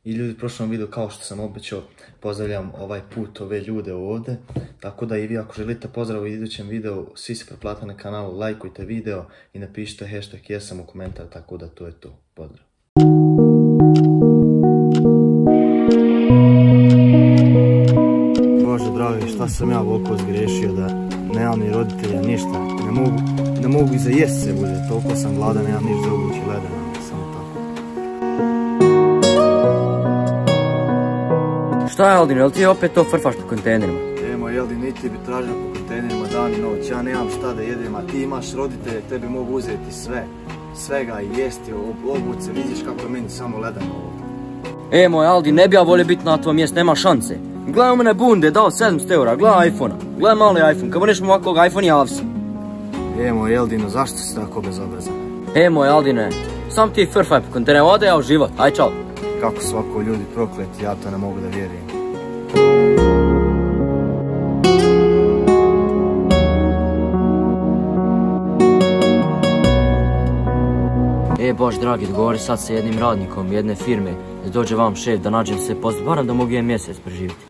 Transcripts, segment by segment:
I ljudi, u prošlom videu, kao što sam obećao, pozdravljam ovaj put ove ljude ovdje. Tako da i vi ako želite pozdrav u idućem videu, svi se pretplatite na kanalu, lajkujte video i napišite hashtag jesam u komentar, tako da to je to. Pozdrav. Bože dragi, šta sam ja volko zgrešio da nemam ni roditelja, ništa. Ne mogu i za jest se bude, toliko sam gladan, nemam ništa za obući ledena, samo tako. Šta je Aldin, jel ti opet to frfaš po kontejnerima? Moj Eldin, niti bi tražio po kontejnerima dan i noć, ja nemam šta da jedem, a ti imaš roditelje, tebi mogu uzeti sve. Svega i jesti, obuce, vidiš kako je meni samo ledeno ovdje. Moj Aldin, ne bi ja volio biti na tvojom mjestu, nema šanse. Gledaj u mene bunde, dao 700 eura, gledaj iPhone-a, gledaj mali iPhone, kad budeš mu ovakvog iPhone javi se. Moj Eldino, zašto si tako bezobrazan? Moj Aldine, sam ti frfaj po kontejneru, ode ja u život, aj čao. Kako su ovako ljudi prokleti, ja to ne mogu da vjerujem. Bož dragi, dogovori sad sa jednim radnikom jedne firme da dođe vam šef da nađem se poslije, barem da mogu jedan mjesec preživjeti.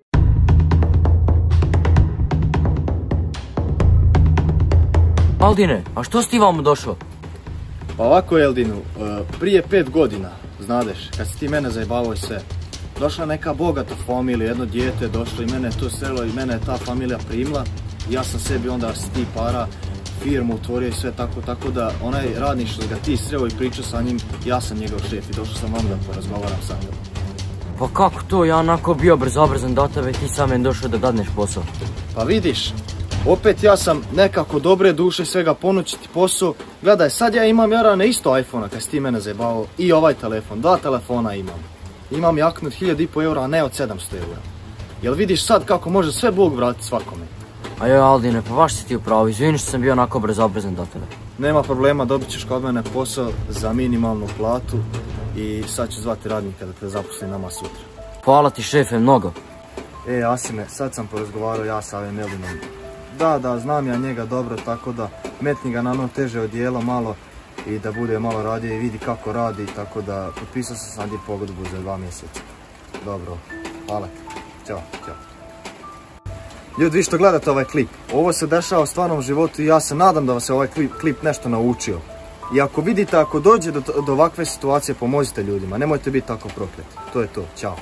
Aldine, a što si ti vamo došao? Pa ovako Eldinu, prije 5 godina, znadeš, kad si ti mene zajebavao i sve, došla neka bogata familija, jedno dijete došlo i mene je to selo i mene je ta familija primila. Ja sam sebi onda s ti para firmu otvorio i sve tako da onaj radnik što ga ti sreo i pričao sa njim, ja sam njegov šef i došao sam vam da porazgovaram sa njim. Pa kako to, ja onako bio bezobrazan do tebe i ti sam meni došao da dadneš posao. Pa vidiš, opet ja sam nekako dobre duše svega ponućiti posao. Gledaj, sad ja imam jarane isto iPhone-a kad si ti mene zajebao i ovaj telefon, 2 telefona imam. Imam jaknu od 1500 eura, a ne od 700 eura. Jel vidiš sad kako može sve Bog vratiti svakome? A joj Aldine, pa baš si ti upravo, izvini što sam bio onako bezobrazan do tebe. Nema problema, dobit ćeš kod mene posao za minimalnu platu i sad ću zvati radnika da te zaposli nama sutra. Hvala ti šefe, mnogo. Asime, sad sam porazgovarao ja sa ovim Eldinom. Da, znam ja njega dobro, tako da metni ga na ono teže odijelo malo i da bude malo radije i vidi kako radi, tako da potpisao sam sad i pogodbu za 2 mjeseca. Dobro, hvala ti. Ćao. Ljudi, vi što gledate ovaj klip, ovo se dešava u stvarnom životu i ja se nadam da vas je ovaj klip nešto naučio. I ako vidite, ako dođe do ovakve situacije, pomozite ljudima, nemojte biti tako prokleti. To je to, ćao.